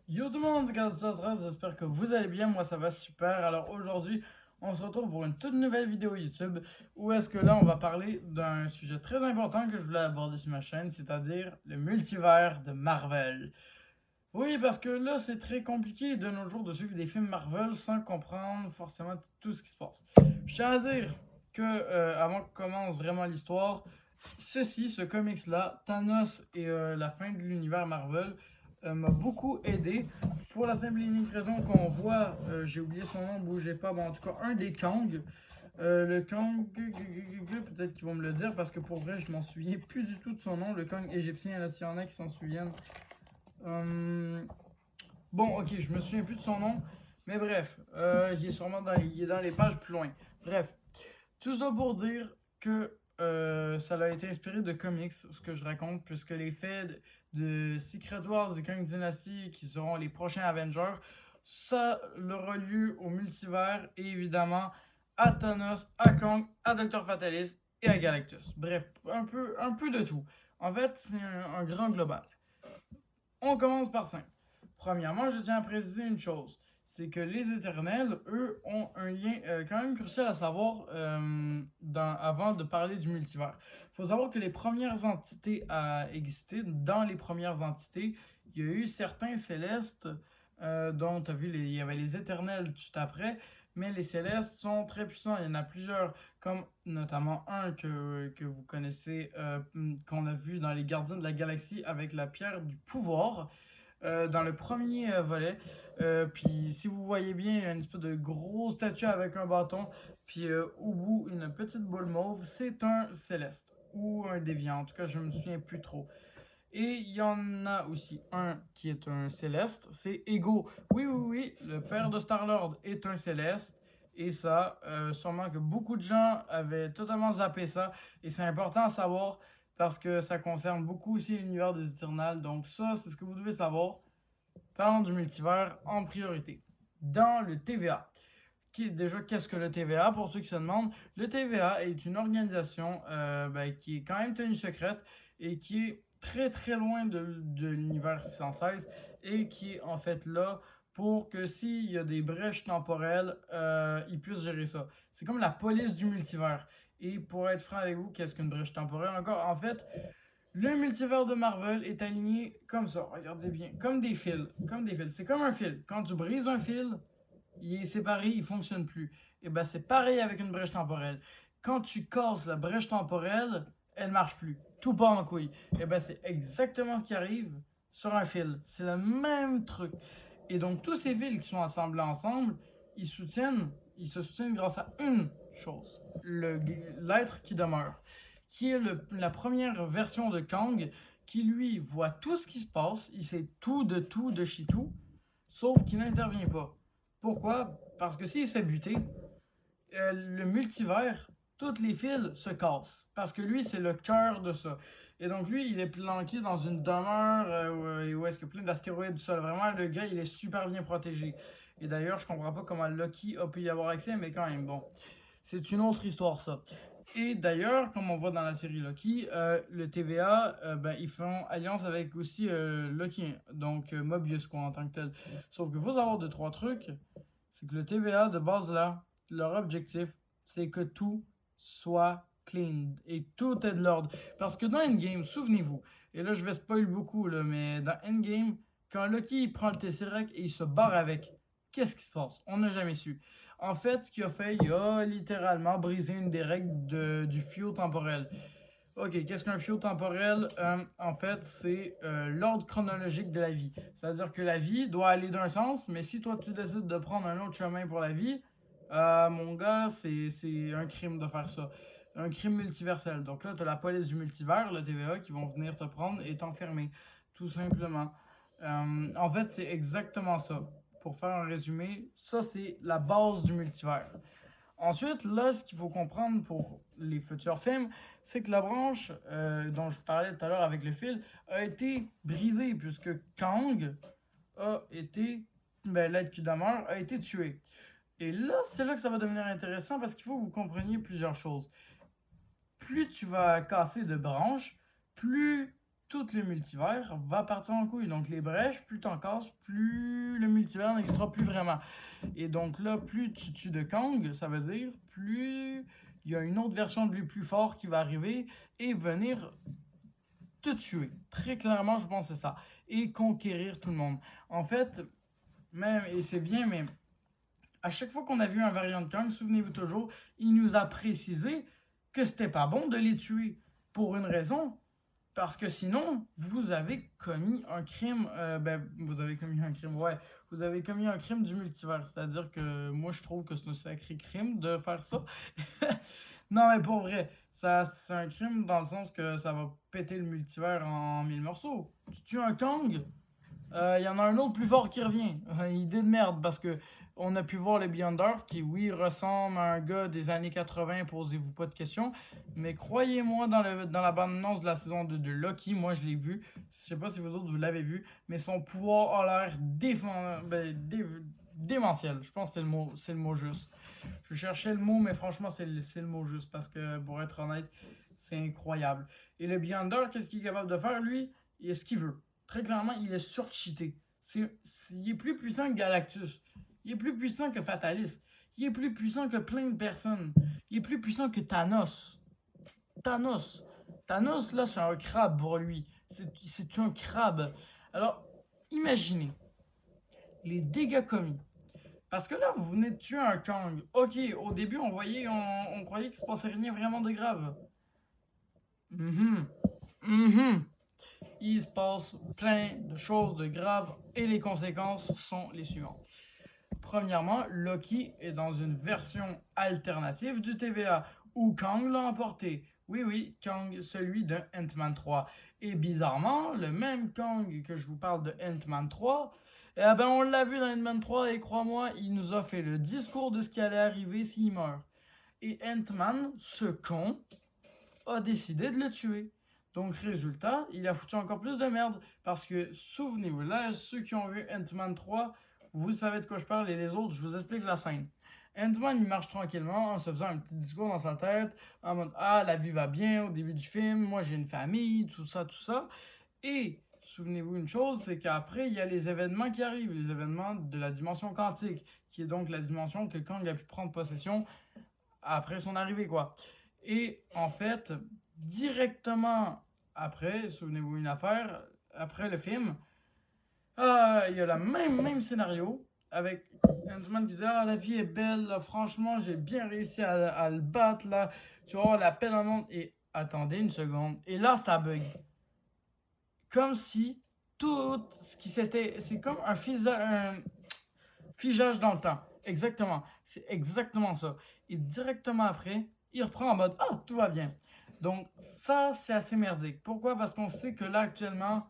Yo tout le monde, c'est Cassandra, j'espère que vous allez bien, moi ça va super. Alors aujourd'hui, on se retrouve pour une toute nouvelle vidéo YouTube où est-ce que là on va parler d'un sujet très important que je voulais aborder sur ma chaîne, c'est-à-dire le multivers de Marvel. Oui, parce que là c'est très compliqué de nos jours de suivre des films Marvel sans comprendre forcément tout ce qui se passe. Je tiens à dire que avant que commence vraiment l'histoire, ce comics-là, Thanos et la fin de l'univers Marvel, m'a beaucoup aidé. Pour la simple et unique raison qu'on voit, j'ai oublié son nom, bougez pas, mais en tout cas, un des Kang. Le Kang, peut-être qu'ils vont me le dire parce que pour vrai, je m'en souviens plus du tout de son nom. Le Kang égyptien, là, s'il y en a qui s'en souviennent. Euh, Bon, ok, je me souviens plus de son nom, mais bref, il est dans les pages plus loin. Bref, tout ça pour dire que ça a été inspiré de comics, ce que je raconte, puisque les faits de Secret Wars et Kang Dynasty, qui seront les prochains Avengers, ça aura lieu au multivers et évidemment à Thanos, à Kang, à Docteur Fatalis et à Galactus. Bref, un peu de tout. En fait, c'est un grand global. On commence par simple. Premièrement, je tiens à préciser une chose. C'est que les éternels, eux, ont un lien quand même crucial à savoir avant de parler du multivers. Il faut savoir que les premières entités à exister, dans les premières entités, il y a eu certains célestes dont tu as vu, il y avait les éternels tout après, mais les célestes sont très puissants. Il y en a plusieurs, comme notamment un que vous connaissez, qu'on a vu dans les Gardiens de la Galaxie avec la pierre du pouvoir dans le premier volet. Puis si vous voyez bien, il y a une espèce de gros statue avec un bâton. Puis au bout, une petite boule mauve. C'est un céleste ou un déviant. En tout cas, je me souviens plus trop. Et il y en a aussi un qui est un céleste. C'est Ego. Oui, oui, oui. Le père de Star-Lord est un céleste. Et ça, sûrement que beaucoup de gens avaient totalement zappé ça. Et c'est important à savoir parce que ça concerne beaucoup aussi l'univers des Éternels. Donc ça, c'est ce que vous devez savoir. Parlons du multivers en priorité. Dans le TVA. Déjà, qu'est-ce que le TVA? Pour ceux qui se demandent, le TVA est une organisation qui est quand même tenue secrète et qui est très très loin de l'univers 616 et qui est en fait là pour que s'il y a des brèches temporelles, ils puissent gérer ça. C'est comme la police du multivers. Et pour être franc avec vous, qu'est-ce qu'une brèche temporelle encore? En fait, le multivers de Marvel est aligné comme ça, regardez bien, comme des fils. Comme des fils. C'est comme un fil. Quand tu brises un fil, il est séparé, il ne fonctionne plus. Et ben c'est pareil avec une brèche temporelle. Quand tu casses la brèche temporelle, elle ne marche plus. Tout part en couille. Et ben c'est exactement ce qui arrive sur un fil. C'est le même truc. Et donc tous ces fils qui sont assemblés ensemble, ils se soutiennent grâce à une chose, l'être qui demeure, qui est la première version de Kang, qui lui voit tout ce qui se passe, il sait tout de chez tout, sauf qu'il n'intervient pas. Pourquoi? Parce que s'il se fait buter, le multivers, tous les fils se cassent. Parce que lui, c'est le cœur de ça. Et donc lui, il est planqué dans une demeure où est-ce qu'il y a plein d'astéroïdes du sol. Vraiment, le gars, il est super bien protégé. Et d'ailleurs, je comprends pas comment Loki a pu y avoir accès, mais quand même, bon. C'est une autre histoire, ça. Et d'ailleurs, comme on voit dans la série Loki, le TVA, ils font alliance avec aussi Loki, donc Mobius, quoi, en tant que tel. Sauf qu'il faut savoir deux, trois trucs. C'est que le TVA, de base, là, leur objectif, c'est que tout soit clean et tout est de l'ordre. Parce que dans Endgame, souvenez-vous, et là, je vais spoil beaucoup, là, mais dans Endgame, quand Loki il prend le Tesseract et il se barre avec, qu'est-ce qui se passe? On n'a jamais su. En fait, ce qu'il a fait, il a littéralement brisé une des règles du fio temporel. Ok, qu'est-ce qu'un fio temporel? En fait, c'est l'ordre chronologique de la vie. C'est-à-dire que la vie doit aller d'un sens, mais si toi tu décides de prendre un autre chemin pour la vie, mon gars, c'est un crime de faire ça. Un crime multiversel. Donc là, tu as la police du multivers, le TVA, qui vont venir te prendre et t'enfermer. Tout simplement. En fait, c'est exactement ça. Pour faire un résumé, ça c'est la base du multivers. Ensuite, là, ce qu'il faut comprendre pour les futurs films, c'est que la branche dont je vous parlais tout à l'heure avec le fil a été brisée puisque Kang a été, l'aide qui demeure, a été tué. Et là, c'est là que ça va devenir intéressant parce qu'il faut que vous compreniez plusieurs choses. Plus tu vas casser de branches, plus tout le multivers va partir en couille. Donc les brèches, plus t'en casses, plus le multivers n'existera plus vraiment. Et donc là, plus tu tues de Kang, ça veut dire plus il y a une autre version de lui plus fort qui va arriver et venir te tuer. Très clairement, je pense que c'est ça. Et conquérir tout le monde. En fait, même, et c'est bien, mais à chaque fois qu'on a vu un variant de Kang, souvenez-vous toujours, il nous a précisé que c'était pas bon de les tuer. Pour une raison, parce que sinon, vous avez commis un crime. Vous avez commis un crime, ouais. Vous avez commis un crime du multivers. C'est-à-dire que moi, je trouve que c'est un sacré crime de faire ça. Non, mais pour vrai, ça, c'est un crime dans le sens que ça va péter le multivers en mille morceaux. Tu tues un Kang, il y en a un autre plus fort qui revient. Idée de merde, parce que on a pu voir le Beyonder qui, oui, ressemble à un gars des années 80, posez-vous pas de questions. Mais croyez-moi, dans la bande-annonce de la saison 2 de Loki, moi je l'ai vu. Je sais pas si vous autres vous l'avez vu, mais son pouvoir a l'air démentiel. Je pense que c'est le mot juste. Je cherchais le mot, mais franchement, c'est le mot juste. Parce que, pour être honnête, c'est incroyable. Et le Beyonder, qu'est-ce qu'il est capable de faire, lui? Il est ce qu'il veut. Très clairement, il est surcheaté. Il est plus puissant que Galactus. Il est plus puissant que Fatalis. Il est plus puissant que plein de personnes. Il est plus puissant que Thanos. Thanos. Thanos, là, c'est un crabe pour lui. C'est un crabe. Alors, imaginez les dégâts commis. Parce que là, vous venez de tuer un Kang. Ok, au début, on croyait qu'il se passait rien vraiment de grave. Mhm. Mhm. Il se passe plein de choses de graves et les conséquences sont les suivantes. Premièrement, Loki est dans une version alternative du TVA où Kang l'a emporté. Oui, oui, Kang, celui de Ant-Man 3. Et bizarrement, le même Kang que je vous parle de Ant-Man 3, eh ben on l'a vu dans Ant-Man 3 et crois-moi, il nous a fait le discours de ce qui allait arriver s'il meurt. Et Ant-Man, ce con, a décidé de le tuer. Donc, résultat, il a foutu encore plus de merde. Parce que, souvenez-vous, là, ceux qui ont vu Ant-Man 3, vous savez de quoi je parle, et les autres, je vous explique la scène. Ant-Man, il marche tranquillement en se faisant un petit discours dans sa tête, en mode ah, la vie va bien au début du film, moi j'ai une famille, tout ça, tout ça. Et souvenez-vous une chose, c'est qu'après, il y a les événements qui arrivent, les événements de la dimension quantique, qui est donc la dimension que Kang a pu prendre possession après son arrivée, quoi. Et en fait, directement après, souvenez-vous une affaire, après le film, il y a le même scénario avec Ant-Man qui disait ah, la vie est belle, là, franchement, j'ai bien réussi à le battre, là, tu vois, la peine en monde. Et attendez une seconde, et là, ça bug. Comme si tout ce qui s'était. C'est comme un figeage dans le temps. Exactement. C'est exactement ça. Et directement après, il reprend en mode ah, tout va bien. Donc, ça, c'est assez merdique. Pourquoi? Parce qu'on sait que là, actuellement,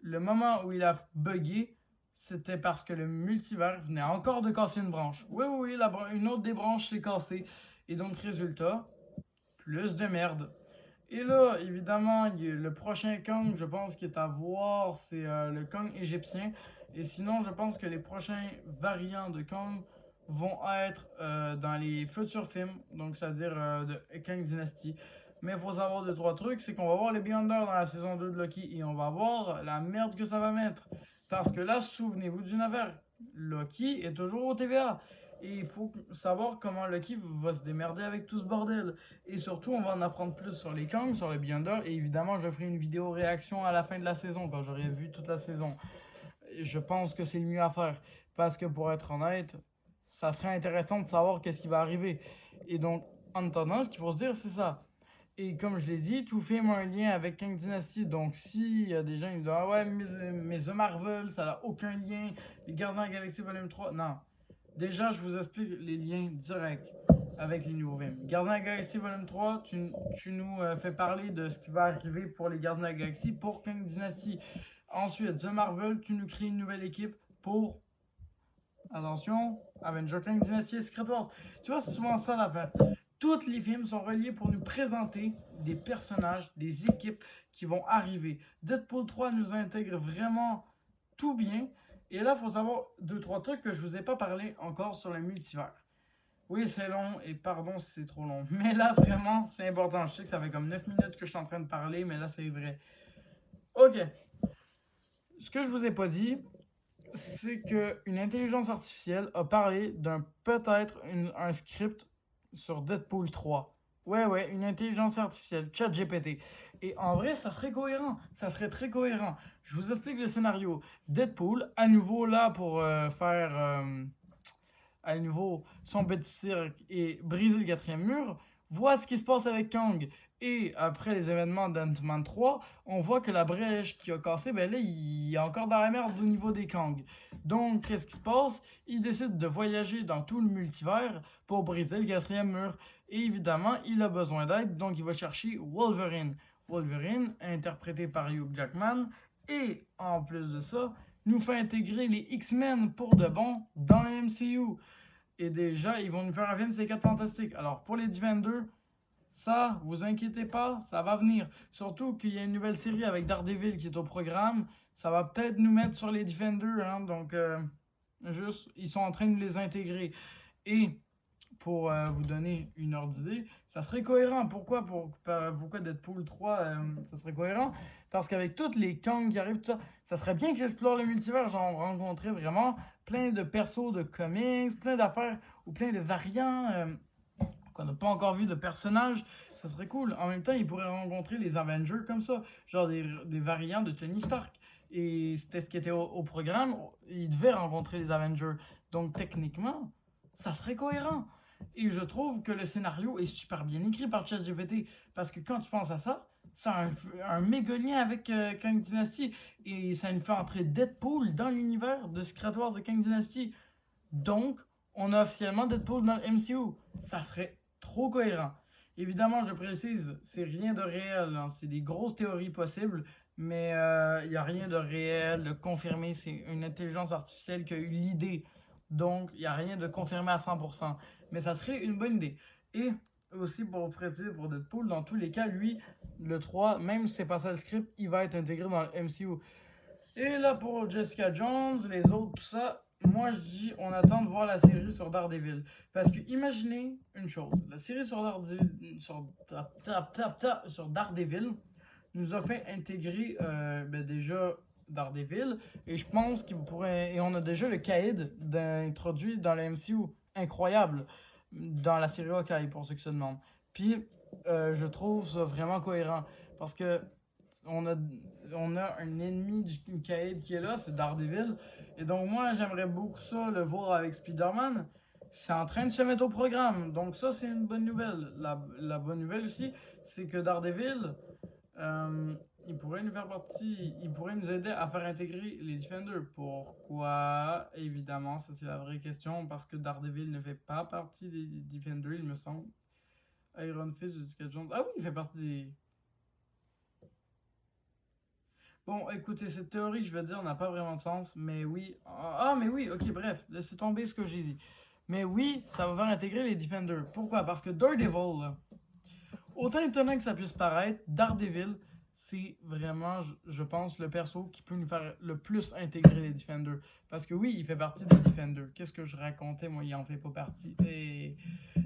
le moment où il a bugué, c'était parce que le multivers venait encore de casser une branche. Oui, oui, oui, une autre des branches s'est cassée. Et donc, résultat, plus de merde. Et là, évidemment, le prochain Kang, je pense, qui est à voir, c'est le Kang égyptien. Et sinon, je pense que les prochains variants de Kang vont être dans les futurs films, donc c'est-à-dire de Kang Dynasty. Mais il faut savoir deux, trois trucs, c'est qu'on va voir les Beyonder dans la saison 2 de Loki et on va voir la merde que ça va mettre. Parce que là, souvenez-vous d'une affaire, Loki est toujours au TVA. Et il faut savoir comment Loki va se démerder avec tout ce bordel. Et surtout, on va en apprendre plus sur les Kang, sur le Beyonder. Et évidemment, je ferai une vidéo réaction à la fin de la saison, quand j'aurai vu toute la saison. Et je pense que c'est le mieux à faire. Parce que pour être honnête, ça serait intéressant de savoir qu'est-ce qui va arriver. Et donc, en attendant, ce qu'il faut se dire, c'est ça. Et comme je l'ai dit, tout film a un lien avec Kang Dynasty. Donc, s'il y a des gens qui me disent ah ouais, mais The Marvel, ça n'a aucun lien. Les Gardiens de la Galaxie Volume 3, non. Déjà, je vous explique les liens directs avec les nouveaux films. Gardiens de la Galaxie Volume 3, tu nous fais parler de ce qui va arriver pour les Gardiens de la Galaxie pour Kang Dynasty. Ensuite, The Marvel, tu nous crées une nouvelle équipe pour, attention, Avenger Kang Dynasty et Secret Wars. Tu vois, c'est souvent ça l'affaire. Tous les films sont reliés pour nous présenter des personnages, des équipes qui vont arriver. Deadpool 3 nous intègre vraiment tout bien. Et là, il faut savoir deux, trois trucs que je vous ai pas parlé encore sur le multivers. Oui, c'est long et pardon si c'est trop long. Mais là, vraiment, c'est important. Je sais que ça fait comme 9 minutes que je suis en train de parler, mais là, c'est vrai. Ok. Ce que je vous ai pas dit, c'est qu'une intelligence artificielle a parlé d'un peut-être un script sur Deadpool 3. Ouais, ouais, une intelligence artificielle, ChatGPT. Et en vrai, ça serait cohérent. Ça serait très cohérent. Je vous explique le scénario. Deadpool, à nouveau là pour faire à nouveau son petit cirque et briser le quatrième mur, voit ce qui se passe avec Kang. Et après les événements d'Ant-Man 3, on voit que la brèche qui a cassé, ben là, il est encore dans la merde au niveau des Kang. Donc, qu'est-ce qui se passe? Il décide de voyager dans tout le multivers pour briser le quatrième mur. Et évidemment, il a besoin d'aide, donc il va chercher Wolverine. Wolverine, interprété par Hugh Jackman, et en plus de ça, nous fait intégrer les X-Men pour de bon dans le MCU. Et déjà, ils vont nous faire un film, c'est 4 Fantastiques. Alors, pour les Defenders, ça, vous inquiétez pas, ça va venir. Surtout qu'il y a une nouvelle série avec Daredevil qui est au programme. Ça va peut-être nous mettre sur les Defenders. Hein, donc, juste, ils sont en train de les intégrer. Et pour vous donner une ordre d'idée, ça serait cohérent. Pourquoi Deadpool 3, ça serait cohérent? Parce qu'avec toutes les Kang qui arrivent, tout ça, ça serait bien qu'ils explorent le multivers, genre rencontrer vraiment plein de persos de comics, plein d'affaires ou plein de variants qu'on n'a pas encore vu de personnages. Ça serait cool. En même temps, ils pourraient rencontrer les Avengers comme ça, genre des variants de Tony Stark. Et c'était ce qui était au programme. Ils devaient rencontrer les Avengers. Donc techniquement, ça serait cohérent. Et je trouve que le scénario est super bien écrit par ChatGPT. Parce que quand tu penses à ça, ça a un méga lien avec Kang Dynasty. Et ça nous fait entrer Deadpool dans l'univers de Secret Wars de Kang Dynasty. Donc, on a officiellement Deadpool dans le MCU. Ça serait trop cohérent. Évidemment, je précise, c'est rien de réel. Hein. C'est des grosses théories possibles. Mais il n'y a rien de réel, de confirmé. C'est une intelligence artificielle qui a eu l'idée. Donc, il n'y a rien de confirmé à 100%. Mais ça serait une bonne idée. Et aussi pour préciser pour Deadpool, dans tous les cas, lui, le 3, même si c'est pas ça le script, il va être intégré dans le MCU. Et là pour Jessica Jones, les autres, tout ça, moi je dis on attend de voir la série sur Daredevil. Parce que imaginez une chose, la série sur Daredevil nous a fait intégrer déjà Daredevil. Et je pense qu'il pourrait. Et on a déjà le Caïd introduit dans le MCU. Incroyable. Dans la série Hawkeye, pour ceux qui se demandent. Puis je trouve ça vraiment cohérent. Parce que on a, on a un ennemi du Caïd qui est là, c'est Daredevil. Et donc moi j'aimerais beaucoup ça, le voir avec Spider-Man. C'est en train de se mettre au programme. Donc ça c'est une bonne nouvelle. La bonne nouvelle aussi, c'est que Daredevil, il pourrait nous faire partie, il pourrait nous aider à faire intégrer les Defenders. Pourquoi? Évidemment, ça c'est la vraie question, parce que Daredevil ne fait pas partie des Defenders, il me semble. Iron Fist, Jessica Jones. Ah oui, il fait partie des. Bon, écoutez, cette théorie, je vais dire, n'a pas vraiment de sens, mais oui. Ah, mais oui, ok, bref, laissez tomber ce que j'ai dit. Mais oui, ça va faire intégrer les Defenders. Pourquoi? Parce que Daredevil, là, autant étonnant que ça puisse paraître, Daredevil, c'est vraiment, je pense, le perso qui peut nous faire le plus intégrer les Defenders. Parce que oui, il fait partie des Defenders. Qu'est-ce que je racontais, moi, il en fait pas partie. Et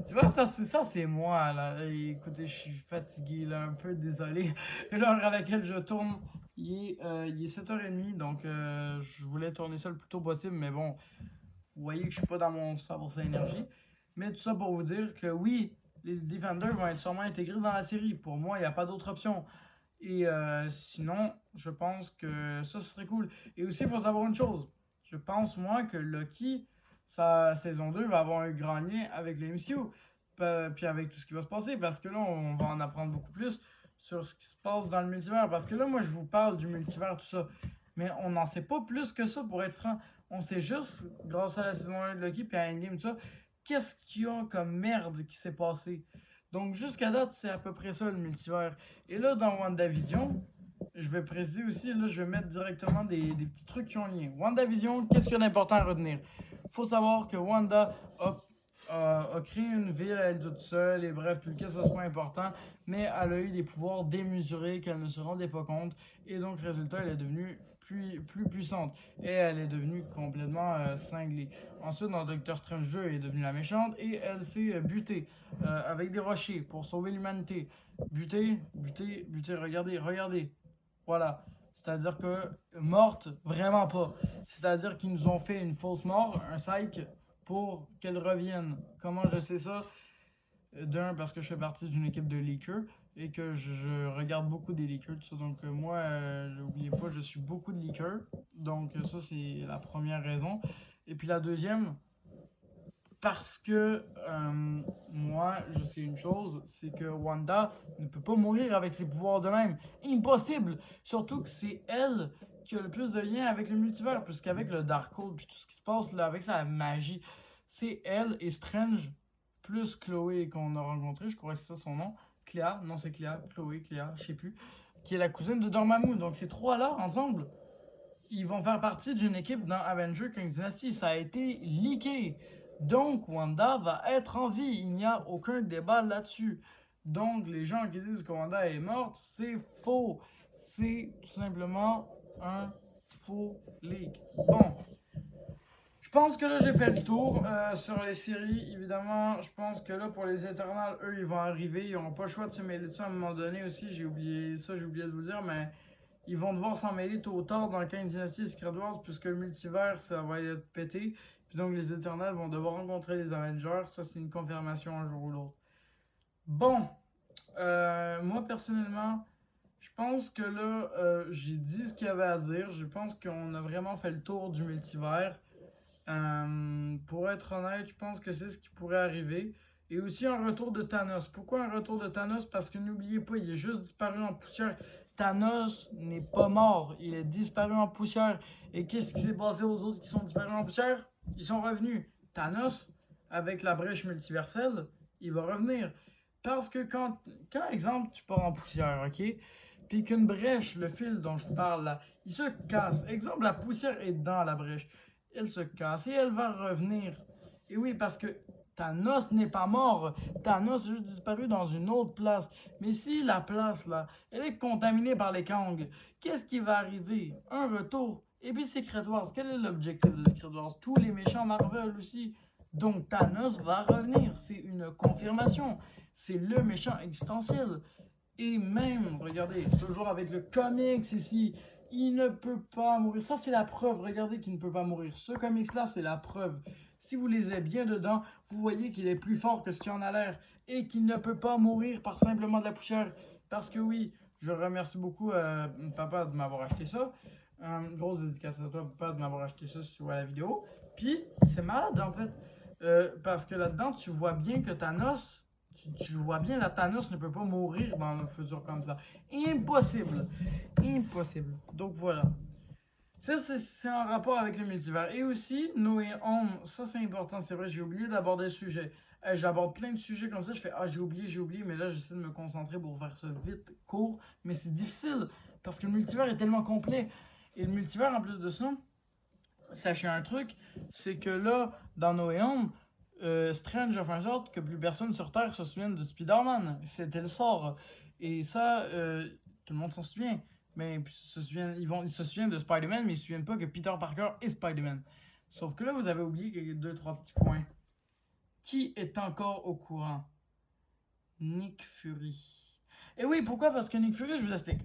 tu vois, ça, c'est moi, là. Et écoutez, je suis fatigué, là, un peu désolé. L'heure à laquelle je tourne, il est 7h30, donc je voulais tourner ça le plus tôt possible, mais bon, vous voyez que je suis pas dans mon 100% énergie. Mais tout ça pour vous dire que oui, les Defenders vont être sûrement intégrés dans la série. Pour moi, il n'y a pas d'autre option. Et sinon, je pense que ça serait cool. Et aussi, il faut savoir une chose. Je pense, moi, que Loki, sa saison 2 va avoir un grand lien avec le MCU. Puis avec tout ce qui va se passer. Parce que là, on va en apprendre beaucoup plus sur ce qui se passe dans le multivers. Parce que là, moi, je vous parle du multivers, tout ça. Mais on n'en sait pas plus que ça, pour être franc. On sait juste, grâce à la saison 1 de Loki, puis à Endgame, tout ça, qu'est-ce qu'il y a comme merde qui s'est passé. Donc, jusqu'à date, c'est à peu près ça, le multivers. Et là, dans WandaVision, je vais préciser aussi, là, je vais mettre directement des petits trucs qui ont lien. WandaVision, qu'est-ce qu'il y a d'important à retenir? Il faut savoir que Wanda a créé une ville à elle toute seule, et bref, tout le cas, ça c'est pas important, mais elle a eu des pouvoirs démesurés qu'elle ne se rendait pas compte, et donc, résultat, elle est devenue plus puissante, et elle est devenue complètement cinglée. Ensuite, dans Doctor Strange 2, elle est devenue la méchante, et elle s'est butée avec des rochers pour sauver l'humanité. Butée, butée, butée, regardez, regardez. Voilà. C'est-à-dire que morte, vraiment pas. C'est-à-dire qu'ils nous ont fait une fausse mort, un psych, pour qu'elle revienne. Comment je sais ça? D'un, parce que je fais partie d'une équipe de leakers et que je regarde beaucoup des leakers, tout ça. Donc, moi, n'oubliez pas, je suis beaucoup de leakers. Donc, ça, c'est la première raison. Et puis, la deuxième, parce que moi, je sais une chose, c'est que Wanda ne peut pas mourir avec ses pouvoirs de même. Impossible! Surtout que c'est elle qui a le plus de lien avec le multivers, puisqu'avec le Darkhold, puis tout ce qui se passe là, avec sa magie, c'est elle et Strange, plus Chloé qu'on a rencontré, je crois que c'est ça son nom. Cléa, non c'est Cléa, Chloé, Cléa, je sais plus, qui est la cousine de Dormammu. Donc ces trois-là, ensemble, ils vont faire partie d'une équipe dans Avenger King Dynasty. Ça a été leaké. Donc, Wanda va être en vie. Il n'y a aucun débat là-dessus. Donc, les gens qui disent que Wanda est morte, c'est faux. C'est tout simplement un faux leak. Bon, je pense que là, j'ai fait le tour sur les séries. Évidemment, je pense que là, pour les Éternels, eux, ils vont arriver. Ils n'auront pas le choix de se mêler de ça à un moment donné aussi. J'ai oublié ça, j'ai oublié de vous dire, mais ils vont devoir s'en mêler tôt ou tard dans le King Dynasty et Secret Wars, puisque le multivers, ça va être pété. Puis donc, les Éternels vont devoir rencontrer les Avengers. Ça, c'est une confirmation un jour ou l'autre. Bon, moi, personnellement, je pense que là, j'ai dit ce qu'il y avait à dire. Je pense qu'on a vraiment fait le tour du multivers. Pour être honnête, je pense que c'est ce qui pourrait arriver. Et aussi un retour de Thanos. Pourquoi un retour de Thanos? Parce que n'oubliez pas, il est juste disparu en poussière. Thanos n'est pas mort, il est disparu en poussière. Et qu'est-ce qui s'est passé aux autres qui sont disparus en poussière? Ils sont revenus. Thanos, avec la brèche multiverselle, il va revenir. Parce que quand exemple, tu pars en poussière, ok? Puis qu'une brèche, le fil dont je parle là, il se casse. Exemple, la poussière est dans la brèche. Elle se casse et elle va revenir. Et oui, parce que Thanos n'est pas mort. Thanos est juste disparu dans une autre place. Mais si la place, là, elle est contaminée par les Kang, qu'est-ce qui va arriver? Un retour. Et puis Secret Wars, quel est l'objectif de Secret Wars? Tous les méchants Marvel aussi. Donc Thanos va revenir. C'est une confirmation. C'est le méchant existentiel. Et même, regardez, toujours avec le comics ici, il ne peut pas mourir. Ça, c'est la preuve. Regardez qu'il ne peut pas mourir. Ce comics-là, c'est la preuve. Si vous lisez bien dedans, vous voyez qu'il est plus fort que ce qui en a l'air et qu'il ne peut pas mourir par simplement de la poussière. Parce que oui, je remercie beaucoup papa de m'avoir acheté ça. Grosse dédicace à toi, papa, de m'avoir acheté ça si tu vois la vidéo. Puis, c'est malade en fait. Parce que là-dedans, tu vois bien que Thanos, tu le vois bien, la Thanos ne peut pas mourir dans le futur comme ça. Impossible. Impossible. Donc voilà. Ça, c'est en rapport avec le multivers. Et aussi, No Way Home, ça c'est important, c'est vrai, j'ai oublié d'aborder le sujet. J'aborde plein de sujets comme ça, je fais ah j'ai oublié, mais là j'essaie de me concentrer pour faire ça vite, court, mais c'est difficile parce que le multivers est tellement complet. Et le multivers, en plus de ça, sachez un truc, c'est que là, dans No Way Home, Strange a fait en sorte que plus personne sur Terre se souvienne de Spider-Man. C'était le sort. Et ça, tout le monde s'en souvient. Mais ils se souviennent de Spider-Man, mais ils se souviennent pas que Peter Parker est Spider-Man. Sauf que là, vous avez oublié qu'il y a deux, trois petits points. Qui est encore au courant? Nick Fury. Et oui, pourquoi? Parce que Nick Fury, je vous explique.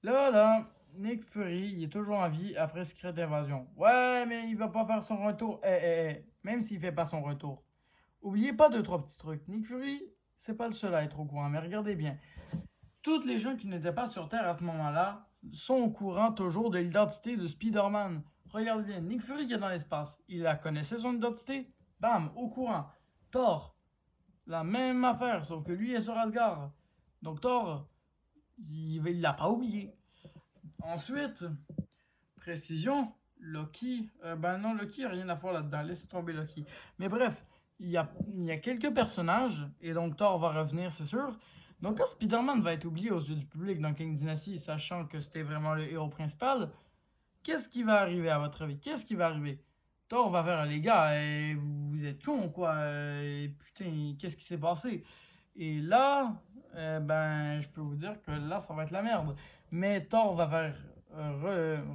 Là, Nick Fury, il est toujours en vie après Secret Invasion. Ouais, mais il va pas faire son retour. Même s'il fait pas son retour. Oubliez pas deux, trois petits trucs. Nick Fury, c'est pas le seul à être au courant, mais regardez bien. Toutes les gens qui n'étaient pas sur Terre à ce moment-là sont au courant toujours de l'identité de Spider-Man. Regardez bien, Nick Fury qui est dans l'espace, il la connaissait son identité, bam, au courant. Thor, la même affaire, sauf que lui est sur Asgard. Donc Thor, il l'a pas oublié. Ensuite, précision, Loki, ben non, Loki n'a rien à voir là-dedans, laissez tomber Loki. Mais bref, il y a quelques personnages, et donc Thor va revenir, c'est sûr. Donc quand Spider-Man va être oublié aux yeux du public dans King Dynasty, sachant que c'était vraiment le héros principal, qu'est-ce qui va arriver à votre avis? Qu'est-ce qui va arriver? Thor va faire les gars, vous êtes cons quoi, putain, qu'est-ce qui s'est passé? Et là, ben, je peux vous dire que là, ça va être la merde. Mais Thor va faire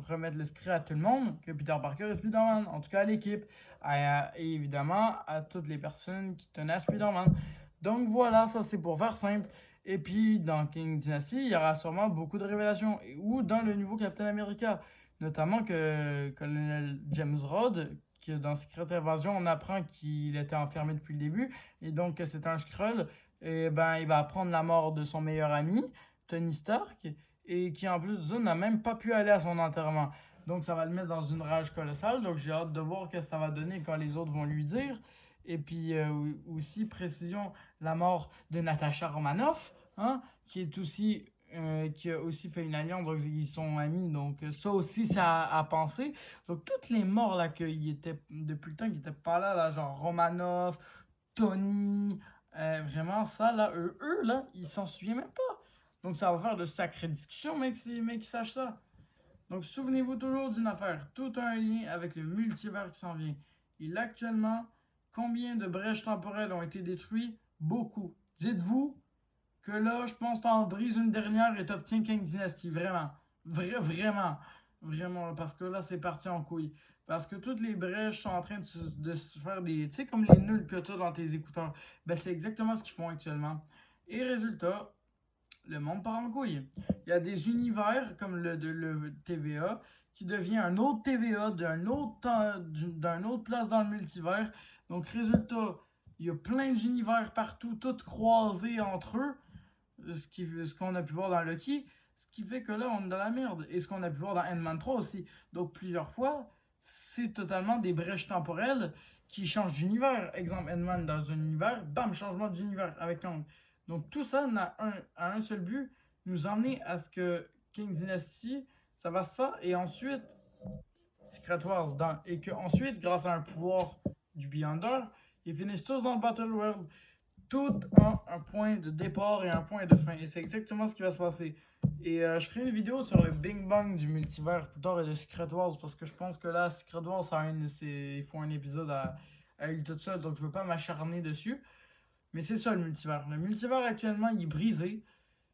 remettre l'esprit à tout le monde que Peter Parker est Spider-Man, en tout cas à l'équipe, et évidemment à toutes les personnes qui tenaient à Spider-Man. Donc voilà, ça c'est pour faire simple. Et puis dans King Dynasty, il y aura sûrement beaucoup de révélations. Ou dans le nouveau Captain America. Notamment que Colonel James Rhodes, que dans Secret Invasion, on apprend qu'il était enfermé depuis le début. Et donc que c'est un Skrull. Et ben il va apprendre la mort de son meilleur ami, Tony Stark. Et qui en plus de ça n'a même pas pu aller à son enterrement. Donc ça va le mettre dans une rage colossale. Donc j'ai hâte de voir ce que ça va donner quand les autres vont lui dire. Et puis aussi, précision, la mort de Natasha Romanoff, hein, qui a aussi fait une alliance, donc ils sont amis, donc ça aussi, ça à penser. Donc toutes les morts là, qu'il était, depuis le temps qu'ils étaient pas là, là, genre Romanoff, Tony, vraiment, ça là, eux là, ils s'en souviennent même pas. Donc ça va faire de sacrées discussions, mec, qui sachent ça. Donc souvenez-vous toujours d'une affaire, tout a un lien avec le multivers qui s'en vient. Et là actuellement, combien de brèches temporelles ont été détruites? Beaucoup. Dites-vous que là, je pense que t'en brises une dernière et t'obtiens King Dynasty. Vraiment. Vraiment. Vraiment. Parce que là, c'est parti en couille. Parce que toutes les brèches sont en train de se faire des... Tu sais, comme les nuls que t'as dans tes écouteurs. Ben, c'est exactement ce qu'ils font actuellement. Et résultat, le monde part en couille. Il y a des univers comme le TVA qui devient un autre TVA d'un autre place dans le multivers. Donc, résultat, il y a plein d'univers partout, tous croisés entre eux. Ce qu'on a pu voir dans Loki. Ce qui fait que là, on est dans la merde. Et ce qu'on a pu voir dans Ant-Man 3 aussi. Donc, plusieurs fois, c'est totalement des brèches temporelles qui changent d'univers. Exemple, Ant-Man dans un univers, bam, changement d'univers avec Kang. Donc tout ça a un seul but, nous emmener à ce que King Dynasty, ça va ça, et ensuite Secret Wars, et que ensuite, grâce à un pouvoir du Beyonder, ils finissent tous dans le Battle World. Tout a un point de départ et un point de fin. Et c'est exactement ce qui va se passer. Et je ferai une vidéo sur le Bing Bang du multivers plus tard et de Secret Wars parce que je pense que là, Secret Wars, il faut un épisode à lui tout seul, donc je veux pas m'acharner dessus. Mais c'est ça le multivers. Le multivers actuellement, il est brisé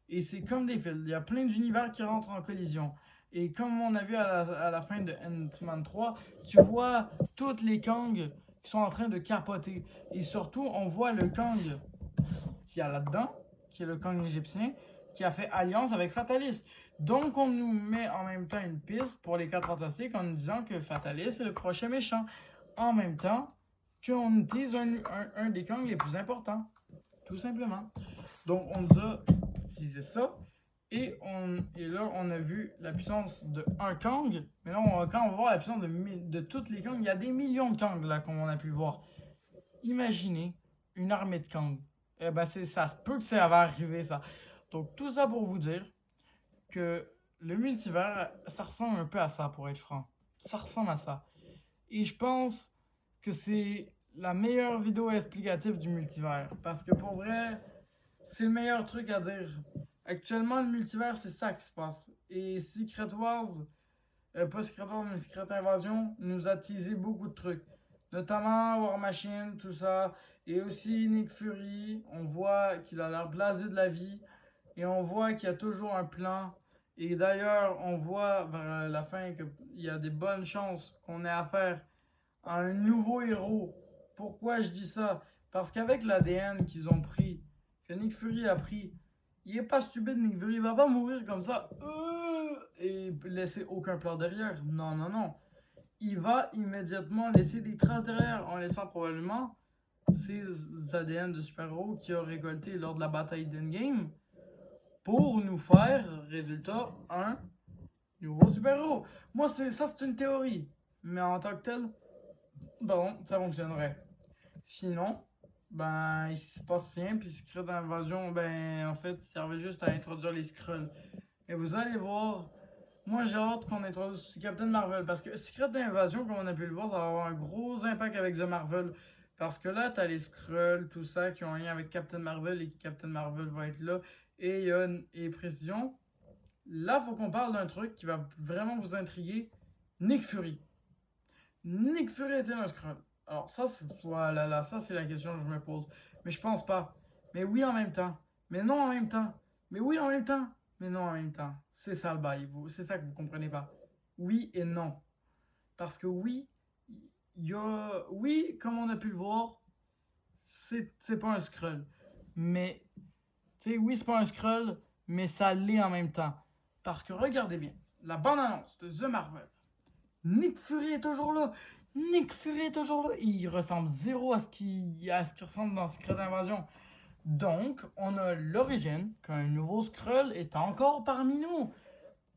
et c'est comme des fils. Il y a plein d'univers qui rentrent en collision. Et comme on a vu à la fin de Ant-Man 3, tu vois toutes les Kang qui sont en train de capoter. Et surtout, on voit le Kang qui a là-dedans, qui est le Kang égyptien, qui a fait alliance avec Fatalis. Donc, on nous met en même temps une piste pour les 4 Fantastiques en nous disant que Fatalis est le prochain méchant. En même temps qu'on utilise un des Kangs les plus importants. Tout simplement. Donc, on nous a utilisé ça. Et là, on a vu la puissance de un Kang. Mais là, quand on va voir la puissance de toutes les Kangs, il y a des millions de Kangs là, comme on a pu le voir. Imaginez une armée de Kang. Eh ben, ça se peut que ça va arriver, ça. Donc, tout ça pour vous dire que le multivers, ça ressemble un peu à ça, pour être franc. Ça ressemble à ça. Et je pense que c'est la meilleure vidéo explicative du multivers. Parce que pour vrai, c'est le meilleur truc à dire. Actuellement, le multivers, c'est ça qui se passe. Et Secret Wars, pas Secret Wars, mais Secret Invasion, nous a teasé beaucoup de trucs. Notamment War Machine, tout ça. Et aussi Nick Fury, on voit qu'il a l'air blasé de la vie. Et on voit qu'il y a toujours un plan. Et d'ailleurs, on voit vers la fin qu'il y a des bonnes chances qu'on ait affaire à un nouveau héros. Pourquoi je dis ça? Parce qu'avec l'ADN qu'ils ont pris, que Nick Fury a pris, il est pas stupide, Nick Fury, il va pas mourir comme ça et laisser aucun plan derrière. Non, non, non. Il va immédiatement laisser des traces derrière en laissant probablement ses ADN de super-héros qu'il a récolté lors de la bataille d'Endgame pour nous faire, résultat, un nouveau super-héros. Moi, ça, c'est une théorie. Mais en tant que tel, bon, ça fonctionnerait. Sinon, ben, il se passe rien, puis Secret Invasion, ben, en fait, ça servait juste à introduire les Skrulls. Et vous allez voir, moi j'ai hâte qu'on introduise Captain Marvel, parce que Secret Invasion, comme on a pu le voir, ça va avoir un gros impact avec The Marvel. Parce que là, t'as les Skrulls, tout ça, qui ont un lien avec Captain Marvel, et que Captain Marvel va être là. Et il y a une précision. Là, faut qu'on parle d'un truc qui va vraiment vous intriguer. Nick Fury. Nick Fury est-il un Skrull? Alors ça, voilà, là, ça c'est la question que je me pose. Mais je pense pas. Mais oui en même temps. Mais non en même temps. Mais oui en même temps. Mais non en même temps. C'est ça le bail. C'est ça que vous comprenez pas. Oui et non. Parce que oui, il y a... Oui, comme on a pu le voir, c'est pas un Skrull. Mais Tu sais, oui, c'est pas un scroll, mais ça l'est en même temps. Parce que regardez bien, la bande-annonce de The Marvel. Nick Fury est toujours là. Nick Fury est toujours là. Il ressemble zéro à ce qui ressemble dans Secret Invasion. Donc, on a l'origine qu'un nouveau Skrull est encore parmi nous.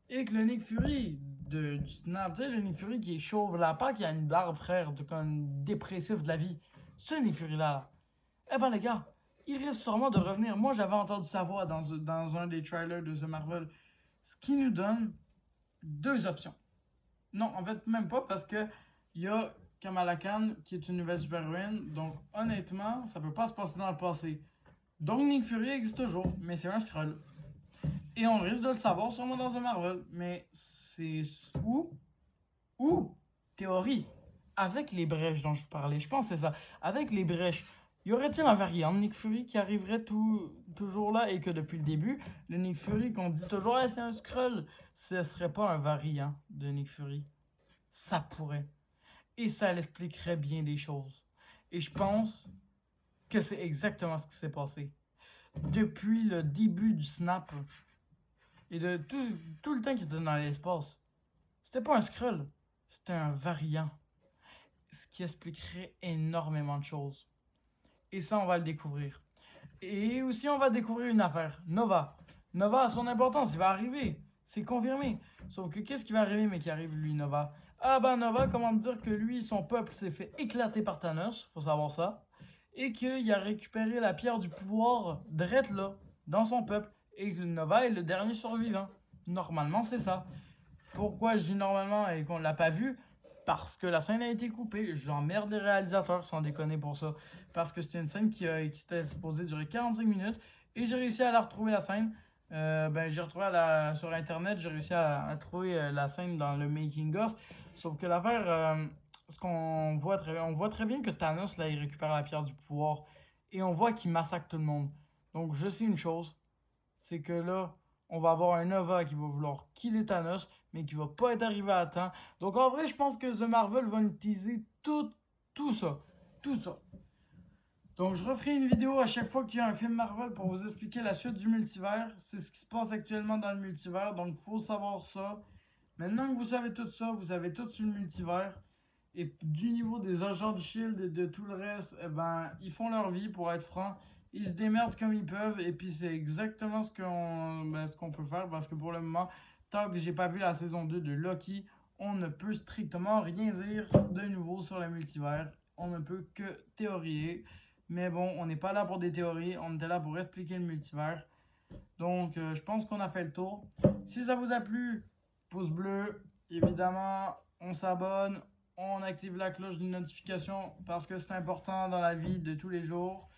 Et que le Nick Fury du Snap, tu sais, le Nick Fury qui est chauve lapin, qui a une barbe, frère, comme dépressif de la vie. Ce Nick Fury-là. Eh ben, les gars, il risque sûrement de revenir. Moi, j'avais entendu sa voix dans un des trailers de The Marvel. Ce qui nous donne deux options. Non, en fait, même pas, parce que il y a Kamala Khan qui est une nouvelle super-héroïne. Donc, honnêtement, ça peut pas se passer dans le passé. Donc, Nick Fury existe toujours, mais c'est un Skrull. Et on risque de le savoir sûrement dans un Marvel. Mais c'est où théorie, avec les brèches dont je vous parlais, je pense que c'est ça. Avec les brèches, y aurait-il un variant de Nick Fury qui arriverait toujours là et que depuis le début, le Nick Fury qu'on dit toujours, hey, c'est un Skrull, ce serait pas un variant de Nick Fury? Ça pourrait. Et ça l'expliquerait bien des choses. Et je pense que c'est exactement ce qui s'est passé. Depuis le début du Snap et de tout le temps qu'il était dans l'espace, c'était pas un Skrull, c'était un variant. Ce qui expliquerait énormément de choses. Et ça, on va le découvrir. Et aussi, on va découvrir une affaire. Nova. Nova a son importance, il va arriver. C'est confirmé. Sauf que qu'est-ce qui va arriver, mais qui arrive, lui, Nova? Ah bah Nova, comment dire que lui, son peuple s'est fait éclater par Thanos, faut savoir ça. Et qu'il a récupéré la pierre du pouvoir drette là, dans son peuple. Et que Nova est le dernier survivant. Normalement, c'est ça. Pourquoi je dis normalement et qu'on l'a pas vu? Parce que la scène a été coupée. J'emmerde les réalisateurs sans déconner pour ça. Parce que c'était une scène qui s'était supposée durer 45 minutes. Et j'ai réussi à la retrouver la scène. J'ai retrouvé sur internet, j'ai réussi à trouver la scène dans le making of. Sauf que l'affaire, ce qu'on voit on voit très bien que Thanos là, il récupère la pierre du pouvoir. Et on voit qu'il massacre tout le monde. Donc je sais une chose, c'est que là, on va avoir un Nova qui va vouloir killer Thanos, mais qui va pas être arrivé à temps. Donc en vrai, je pense que The Marvel va nous teaser tout ça. Tout ça. Donc je referai une vidéo à chaque fois qu'il y a un film Marvel pour vous expliquer la suite du multivers. C'est ce qui se passe actuellement dans le multivers, donc il faut savoir ça. Maintenant que vous savez tout ça, vous savez tout sur le multivers. Et du niveau des agents du Shield et de tout le reste, eh ben, ils font leur vie pour être franc. Ils se démerdent comme ils peuvent et puis c'est exactement ce qu'on peut faire parce que pour le moment, tant que j'ai pas vu la saison 2 de Loki, on ne peut strictement rien dire de nouveau sur le multivers. On ne peut que théorier. Mais bon, on n'est pas là pour des théories, on était là pour expliquer le multivers. Donc, je pense qu'on a fait le tour. Si ça vous a plu, pouce bleu. Évidemment, on s'abonne, on active la cloche de notification parce que c'est important dans la vie de tous les jours.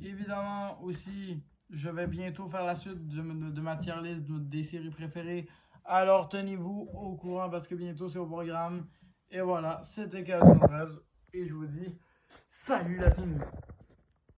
Évidemment, aussi, je vais bientôt faire la suite de ma tier list des séries préférées. Alors, tenez-vous au courant parce que bientôt c'est au programme. Et voilà, c'était Chaos 13 et je vous dis salut la team!